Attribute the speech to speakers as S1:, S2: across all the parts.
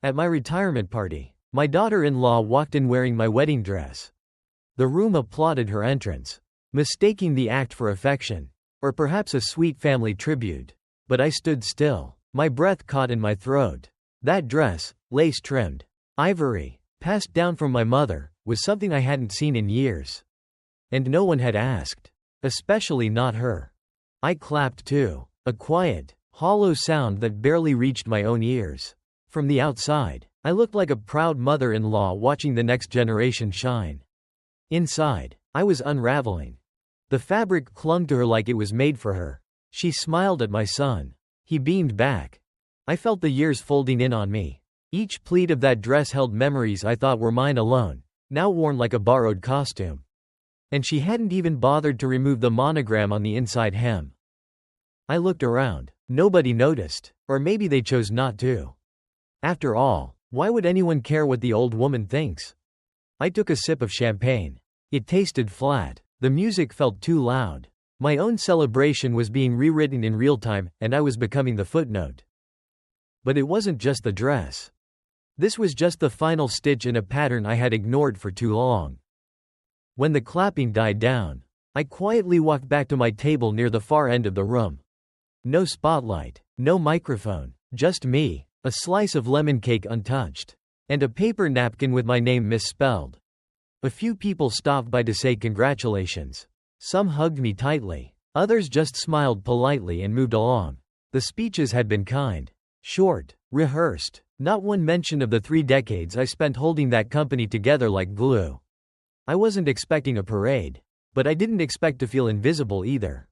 S1: At my retirement party, my daughter-in-law walked in wearing my wedding dress. The room applauded her entrance, mistaking the act for affection, or perhaps a sweet family tribute. But I stood still, my breath caught in my throat. That dress, lace-trimmed, ivory, passed down from my mother, was something I hadn't seen in years. And no one had asked. Especially not her. I clapped too, a quiet, hollow sound that barely reached my own ears. From the outside, I looked like a proud mother-in-law watching the next generation shine. Inside, I was unraveling. The fabric clung to her like it was made for her. She smiled at my son. He beamed back. I felt the years folding in on me. Each pleat of that dress held memories I thought were mine alone, now worn like a borrowed costume. And she hadn't even bothered to remove the monogram on the inside hem. I looked around. Nobody noticed, or maybe they chose not to. After all, why would anyone care what the old woman thinks? I took a sip of champagne. It tasted flat. The music felt too loud. My own celebration was being rewritten in real time, and I was becoming the footnote. But it wasn't just the dress. This was just the final stitch in a pattern I had ignored for too long. When the clapping died down, I quietly walked back to my table near the far end of the room. No spotlight, no microphone, just me, a slice of lemon cake untouched, and a paper napkin with my name misspelled. A few people stopped by to say congratulations. Some hugged me tightly. Others just smiled politely and moved along. The speeches had been kind, short, rehearsed. Not one mention of the 3 decades I spent holding that company together like glue. I wasn't expecting a parade, but I didn't expect to feel invisible either.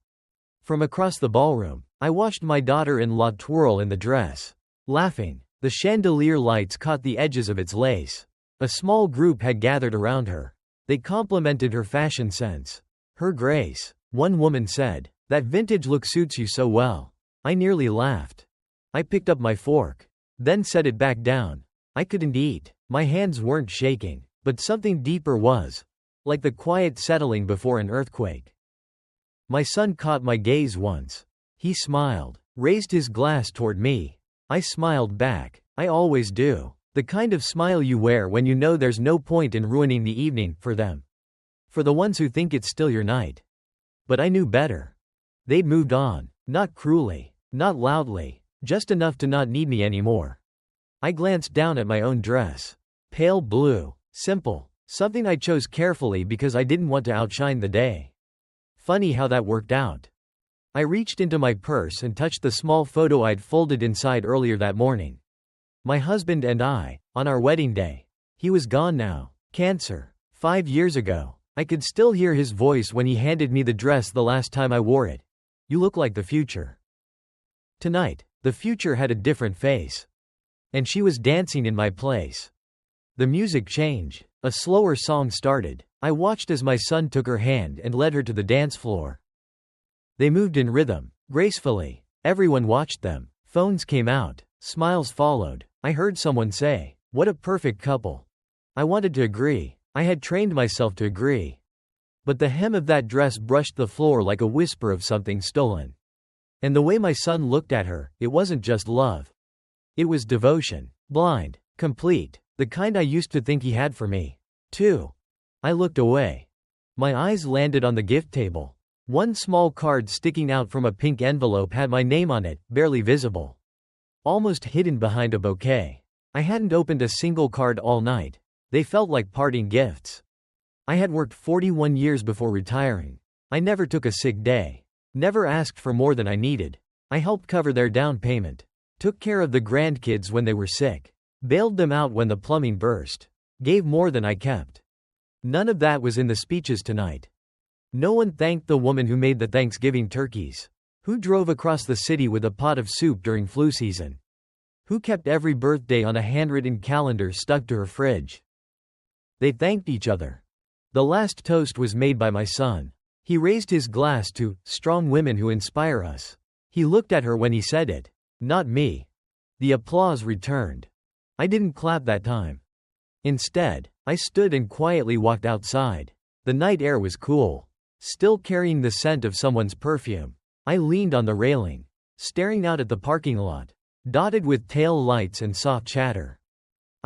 S1: From across the ballroom, I watched my daughter-in-law twirl in the dress, laughing. The chandelier lights caught the edges of its lace. A small group had gathered around her. They complimented her fashion sense. Her grace. One woman said, "That vintage look suits you so well." I nearly laughed. I picked up my fork, then set it back down. I couldn't eat. My hands weren't shaking, but something deeper was. Like the quiet settling before an earthquake. My son caught my gaze once. He smiled, raised his glass toward me. I smiled back. I always do. The kind of smile you wear when you know there's no point in ruining the evening for them. For the ones who think it's still your night. But I knew better. They'd moved on. Not cruelly. Not loudly. Just enough to not need me anymore. I glanced down at my own dress. Pale blue. Simple. Something I chose carefully because I didn't want to outshine the day. Funny how that worked out. I reached into my purse and touched the small photo I'd folded inside earlier that morning. My husband and I, on our wedding day. He was gone now. Cancer. 5 years ago. I could still hear his voice when he handed me the dress the last time I wore it. "You look like the future." Tonight, the future had a different face. And she was dancing in my place. The music changed. A slower song started. I watched as my son took her hand and led her to the dance floor. They moved in rhythm, gracefully. Everyone watched them. Phones came out. Smiles followed. I heard someone say, "What a perfect couple." I wanted to agree. I had trained myself to agree. But the hem of that dress brushed the floor like a whisper of something stolen. And the way my son looked at her, it wasn't just love. It was devotion. Blind. Complete. The kind I used to think he had for me, too. I looked away. My eyes landed on the gift table. One small card sticking out from a pink envelope had my name on it, barely visible. Almost hidden behind a bouquet. I hadn't opened a single card all night. They felt like parting gifts. I had worked 41 years before retiring. I never took a sick day. Never asked for more than I needed. I helped cover their down payment. Took care of the grandkids when they were sick. Bailed them out when the plumbing burst. Gave more than I kept. None of that was in the speeches tonight. No one thanked the woman who made the Thanksgiving turkeys. Who drove across the city with a pot of soup during flu season. Who kept every birthday on a handwritten calendar stuck to her fridge. They thanked each other. The last toast was made by my son. He raised his glass to strong women who inspire us. He looked at her when he said it. Not me. The applause returned. I didn't clap that time. Instead, I stood and quietly walked outside. The night air was cool. Still carrying the scent of someone's perfume. I leaned on the railing, staring out at the parking lot, dotted with tail lights and soft chatter.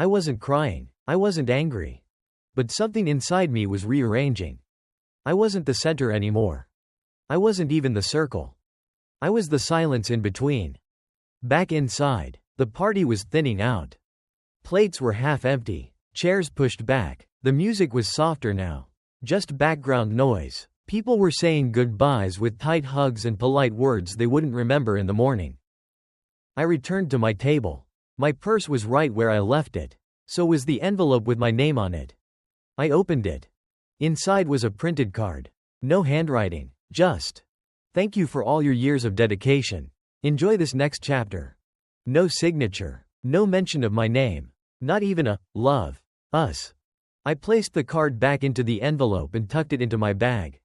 S1: I wasn't crying. I wasn't angry. But something inside me was rearranging. I wasn't the center anymore. I wasn't even the circle. I was the silence in between. Back inside, the party was thinning out. Plates were half empty, chairs pushed back. The music was softer now. Just background noise. People were saying goodbyes with tight hugs and polite words they wouldn't remember in the morning. I returned to my table. My purse was right where I left it. So was the envelope with my name on it. I opened it. Inside was a printed card. No handwriting, just, "Thank you for all your years of dedication. Enjoy this next chapter." No signature. No mention of my name. Not even a, "Love. Us." I placed the card back into the envelope and tucked it into my bag.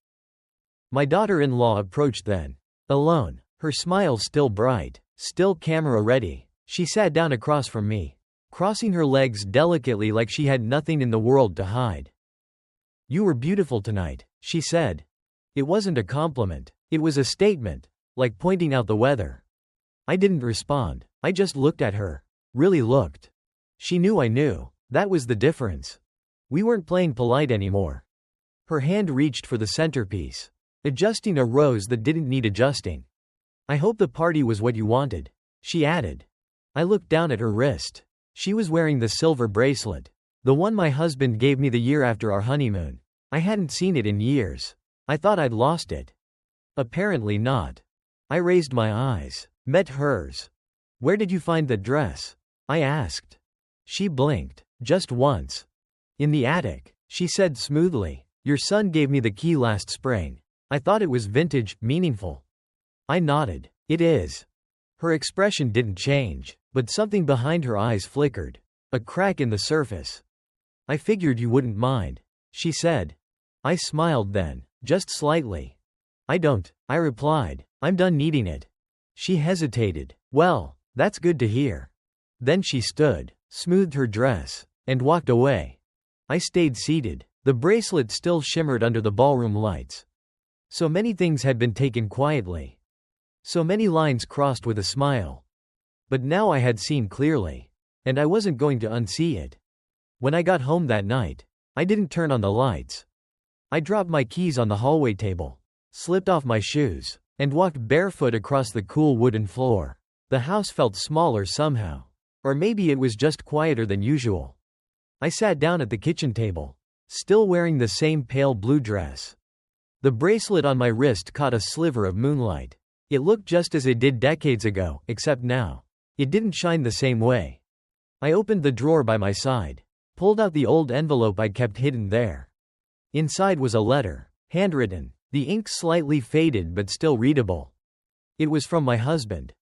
S1: My daughter-in-law approached then. Alone. Her smile still bright. Still camera ready. She sat down across from me, crossing her legs delicately like she had nothing in the world to hide. "You were beautiful tonight," she said. It wasn't a compliment. It was a statement, like pointing out the weather. I didn't respond. I just looked at her. Really looked. She knew I knew. That was the difference. We weren't playing polite anymore. Her hand reached for the centerpiece, adjusting a rose that didn't need adjusting. "I hope the party was what you wanted," she added. I looked down at her wrist. She was wearing the silver bracelet, the one my husband gave me the year after our honeymoon. I hadn't seen it in years. I thought I'd lost it. Apparently not. I raised my eyes, met hers. "Where did you find the dress?" I asked. She blinked, just once. "In the attic," she said smoothly. "Your son gave me the key last spring. I thought it was vintage, meaningful." I nodded. "It is." Her expression didn't change, but something behind her eyes flickered. A crack in the surface. "I figured you wouldn't mind," she said. I smiled then, just slightly. "I don't," I replied. "I'm done needing it." She hesitated. "Well, that's good to hear." Then she stood, smoothed her dress, and walked away. I stayed seated. The bracelet still shimmered under the ballroom lights. So many things had been taken quietly. So many lines crossed with a smile. But now I had seen clearly. And I wasn't going to unsee it. When I got home that night, I didn't turn on the lights. I dropped my keys on the hallway table, slipped off my shoes, and walked barefoot across the cool wooden floor. The house felt smaller somehow. Or maybe it was just quieter than usual. I sat down at the kitchen table, still wearing the same pale blue dress. The bracelet on my wrist caught a sliver of moonlight. It looked just as it did decades ago, except now. It didn't shine the same way. I opened the drawer by my side, pulled out the old envelope I'd kept hidden there. Inside was a letter, handwritten, the ink slightly faded but still readable. It was from my husband.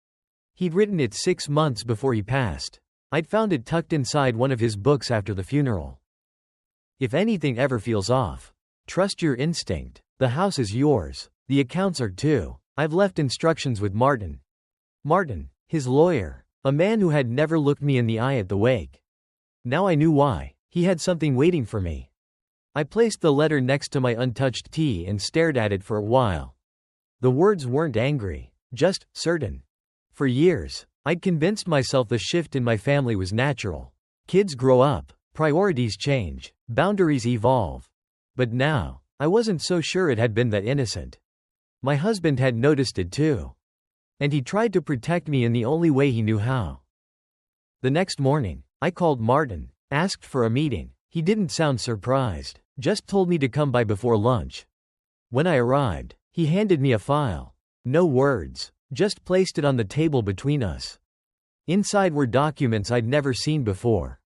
S1: He'd written it 6 months before he passed. I'd found it tucked inside one of his books after the funeral. "If anything ever feels off, trust your instinct. The house is yours. The accounts are too. I've left instructions with Martin." Martin, his lawyer, a man who had never looked me in the eye at the wake. Now I knew why. He had something waiting for me. I placed the letter next to my untouched tea and stared at it for a while. The words weren't angry, just certain. For years, I'd convinced myself the shift in my family was natural. Kids grow up, priorities change, boundaries evolve. But now, I wasn't so sure it had been that innocent. My husband had noticed it too. And he tried to protect me in the only way he knew how. The next morning, I called Martin, asked for a meeting. He didn't sound surprised, just told me to come by before lunch. When I arrived, he handed me a file. No words, just placed it on the table between us. Inside were documents I'd never seen before.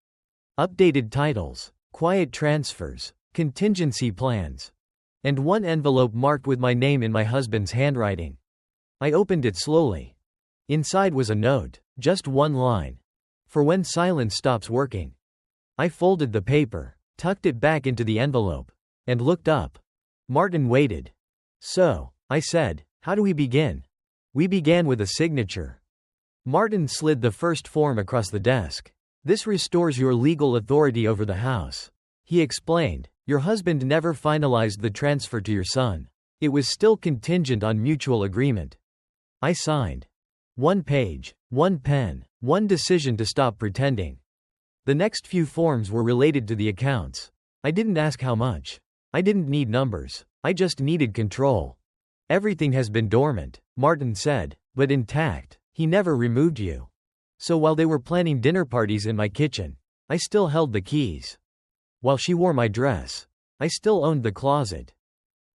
S1: Updated titles, quiet transfers, contingency plans. And one envelope marked with my name in my husband's handwriting. I opened it slowly. Inside was a note, just one line. "For when silence stops working." I folded the paper, tucked it back into the envelope, and looked up. Martin waited. "So," I said, "how do we begin?" "We began with a signature." Martin slid the first form across the desk. "This restores your legal authority over the house," he explained. "Your husband never finalized the transfer to your son. It was still contingent on mutual agreement." I signed. 1 page, 1 pen, 1 decision to stop pretending. The next few forms were related to the accounts. I didn't ask how much. I didn't need numbers. I just needed control. Everything has been dormant, Martin said, but intact. He never removed you. So while they were planning dinner parties in my kitchen, I still held the keys. While she wore my dress, I still owned the closet.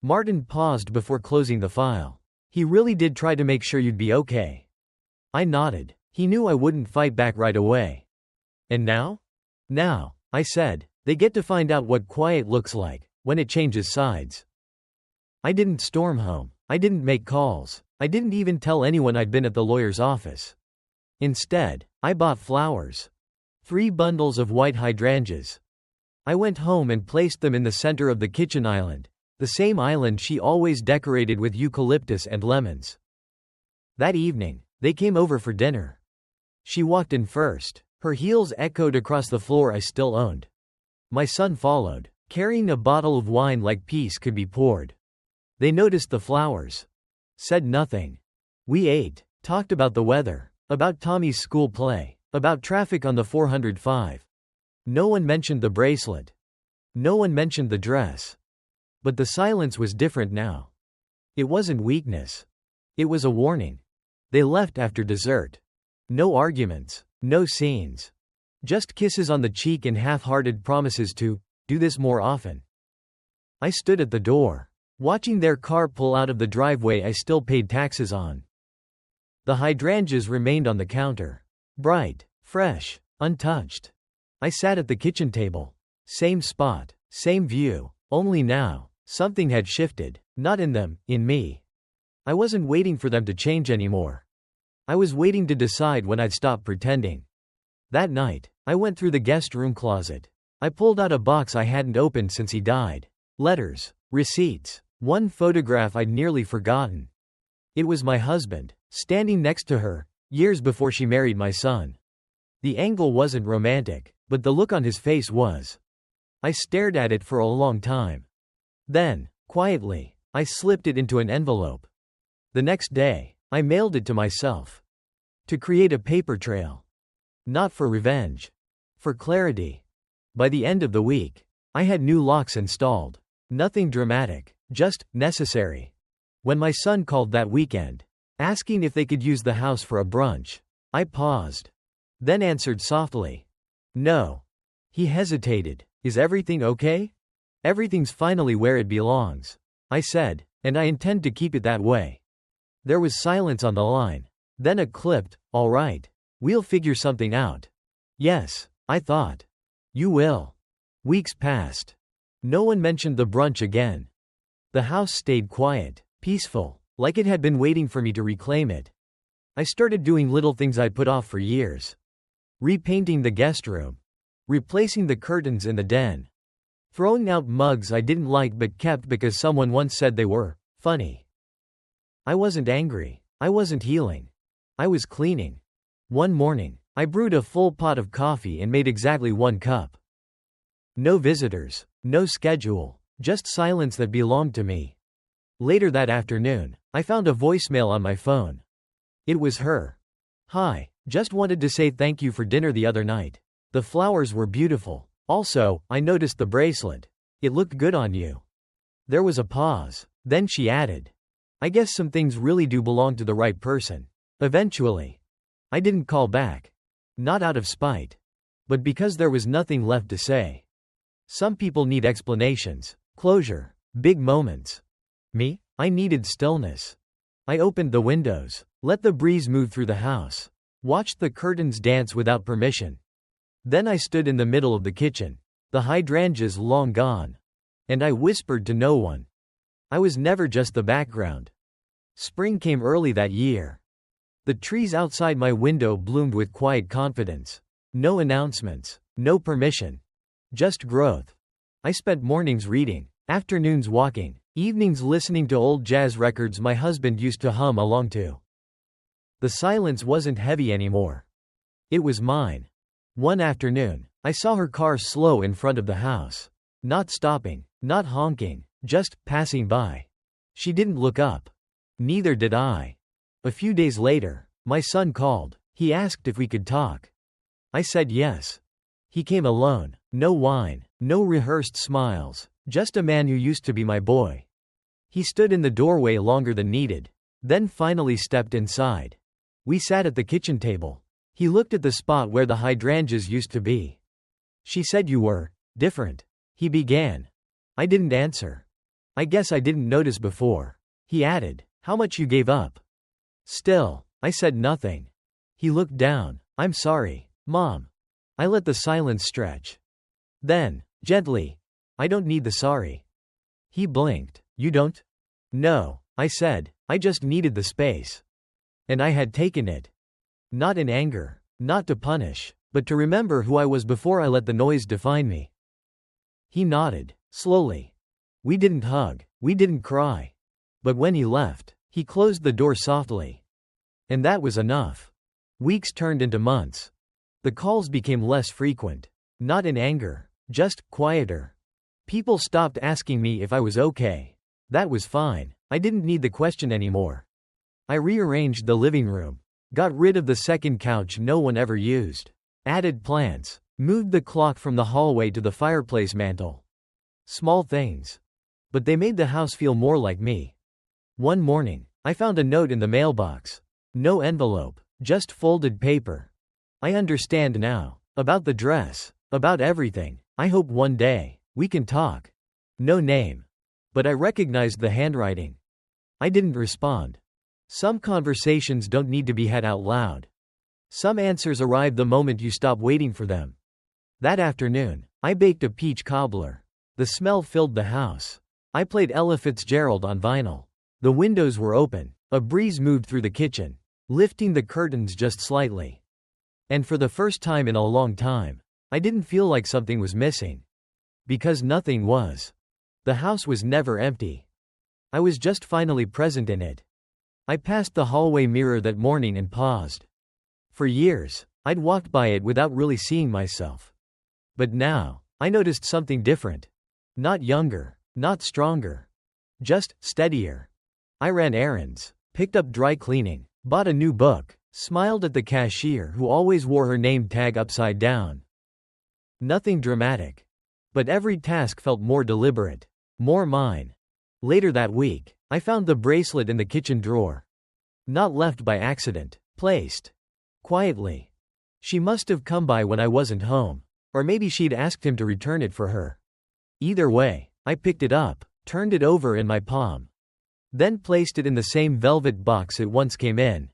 S1: Martin paused before closing the file. He really did try to make sure you'd be okay. I nodded. He knew I wouldn't fight back right away. And now? Now, I said, they get to find out what quiet looks like when it changes sides. I didn't storm home. I didn't make calls. I didn't even tell anyone I'd been at the lawyer's office. Instead, I bought flowers. 3 bundles of white hydrangeas. I went home and placed them in the center of the kitchen island, the same island she always decorated with eucalyptus and lemons. That evening, they came over for dinner. She walked in first. Her heels echoed across the floor I still owned. My son followed, carrying a bottle of wine like peace could be poured. They noticed the flowers. Said nothing. We ate, talked about the weather, about Tommy's school play, about traffic on the 405. No one mentioned the bracelet. No one mentioned the dress. But the silence was different now. It wasn't weakness. It was a warning. They left after dessert. No arguments, no scenes. Just kisses on the cheek and half-hearted promises to do this more often. I stood at the door, watching their car pull out of the driveway I still paid taxes on. The hydrangeas remained on the counter. Bright, fresh, untouched. I sat at the kitchen table. Same spot, same view, only now, something had shifted, not in them, in me. I wasn't waiting for them to change anymore. I was waiting to decide when I'd stop pretending. That night, I went through the guest room closet. I pulled out a box I hadn't opened since he died. Letters, receipts, one photograph I'd nearly forgotten. It was my husband, standing next to her, years before she married my son. The angle wasn't romantic, but the look on his face was. I stared at it for a long time. Then, quietly, I slipped it into an envelope. The next day, I mailed it to myself. To create a paper trail. Not for revenge. For clarity. By the end of the week, I had new locks installed. Nothing dramatic, just necessary. When my son called that weekend, asking if they could use the house for a brunch, I paused. Then answered softly. No. He hesitated. Is everything okay? Everything's finally where it belongs, I said, and I intend to keep it that way. There was silence on the line. Then a clipped, all right. We'll figure something out. Yes, I thought. You will. Weeks passed. No one mentioned the brunch again. The house stayed quiet, peaceful, like it had been waiting for me to reclaim it. I started doing little things I'd put off for years. Repainting the guest room. Replacing the curtains in the den. Throwing out mugs I didn't like but kept because someone once said they were funny. I wasn't angry. I wasn't healing. I was cleaning. One morning, I brewed a full pot of coffee and made exactly 1 cup. No visitors, no schedule, just silence that belonged to me. Later that afternoon, I found a voicemail on my phone. It was her. Hi, just wanted to say thank you for dinner the other night. The flowers were beautiful. Also, I noticed the bracelet. It looked good on you. There was a pause. Then she added, I guess some things really do belong to the right person. Eventually. I didn't call back. Not out of spite. But because there was nothing left to say. Some people need explanations, closure, big moments. Me? I needed stillness. I opened the windows, let the breeze move through the house, watched the curtains dance without permission. Then I stood in the middle of the kitchen, the hydrangeas long gone. And I whispered to no one. I was never just the background. Spring came early that year. The trees outside my window bloomed with quiet confidence. No announcements, no permission. Just growth. I spent mornings reading, afternoons walking, evenings listening to old jazz records my husband used to hum along to. The silence wasn't heavy anymore. It was mine. One afternoon, I saw her car slow in front of the house. Not stopping, not honking, just passing by. She didn't look up. Neither did I. A few days later, my son called. He asked if we could talk. I said yes. He came alone. No whine, no rehearsed smiles, just a man who used to be my boy. He stood in the doorway longer than needed, then finally stepped inside. We sat at the kitchen table. He looked at the spot where the hydrangeas used to be. She said you were different. He began. I didn't answer. I guess I didn't notice before. He added, how much you gave up. Still, I said nothing. He looked down. I'm sorry, Mom. I let the silence stretch. Then, gently, I don't need the sorry. He blinked. You don't? No, I said, I just needed the space. And I had taken it. Not in anger, not to punish, but to remember who I was before I let the noise define me. He nodded, slowly. We didn't hug, we didn't cry. But when he left, he closed the door softly. And that was enough. Weeks turned into months. The calls became less frequent. Not in anger, just quieter. People stopped asking me if I was okay. That was fine. I didn't need the question anymore. I rearranged the living room. Got rid of the second couch no one ever used. Added plants. Moved the clock from the hallway to the fireplace mantel. Small things. But they made the house feel more like me. One morning, I found a note in the mailbox. No envelope, just folded paper. I understand now. About the dress. About everything. I hope one day we can talk. No name. But I recognized the handwriting. I didn't respond. Some conversations don't need to be had out loud. Some answers arrive the moment you stop waiting for them. That afternoon, I baked a peach cobbler. The smell filled the house. I played Ella Fitzgerald on vinyl. The windows were open. A breeze moved through the kitchen, lifting the curtains just slightly. And for the first time in a long time, I didn't feel like something was missing. Because nothing was. The house was never empty. I was just finally present in it. I passed the hallway mirror that morning and paused. For years, I'd walked by it without really seeing myself. But now, I noticed something different. Not younger, not stronger. Just steadier. I ran errands, picked up dry cleaning, bought a new book, smiled at the cashier who always wore her name tag upside down. Nothing dramatic. But every task felt more deliberate. More mine. Later that week, I found the bracelet in the kitchen drawer. Not left by accident. Placed. Quietly. She must have come by when I wasn't home. Or maybe she'd asked him to return it for her. Either way, I picked it up, turned it over in my palm. Then placed it in the same velvet box it once came in.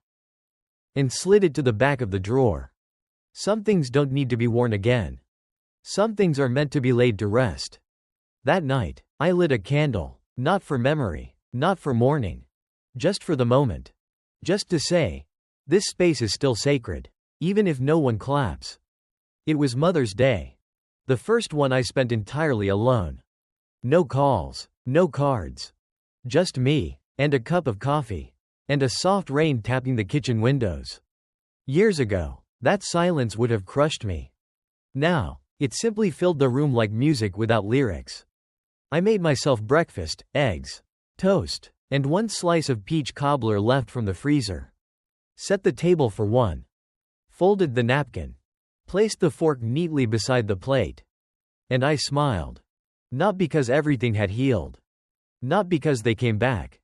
S1: And slid it to the back of the drawer. Some things don't need to be worn again. Some things are meant to be laid to rest. That night, I lit a candle, not for memory, not for mourning. Just for the moment. Just to say, this space is still sacred, even if no one claps. It was Mother's Day. The first one I spent entirely alone. No calls, no cards. Just me, and a cup of coffee, and a soft rain tapping the kitchen windows. Years ago, that silence would have crushed me. Now, it simply filled the room like music without lyrics. I made myself breakfast, eggs, toast, and one slice of peach cobbler left from the freezer. Set the table for one. Folded the napkin. Placed the fork neatly beside the plate. And I smiled. Not because everything had healed. Not because they came back.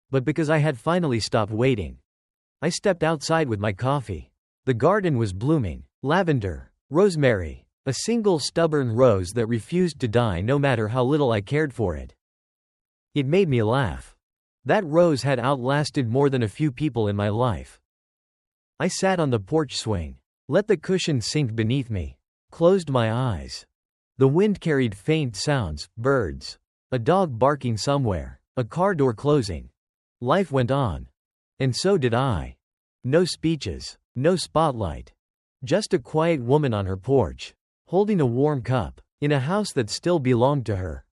S1: But because I had finally stopped waiting. I stepped outside with my coffee. The garden was blooming. Lavender, rosemary, a single stubborn rose that refused to die no matter how little I cared for it. It made me laugh. That rose had outlasted more than a few people in my life. I sat on the porch swing. Let the cushion sink beneath me. Closed my eyes. The wind carried faint sounds, birds. A dog barking somewhere. A car door closing. Life went on. And so did I. No speeches. No spotlight. Just a quiet woman on her porch. Holding a warm cup. In a house that still belonged to her.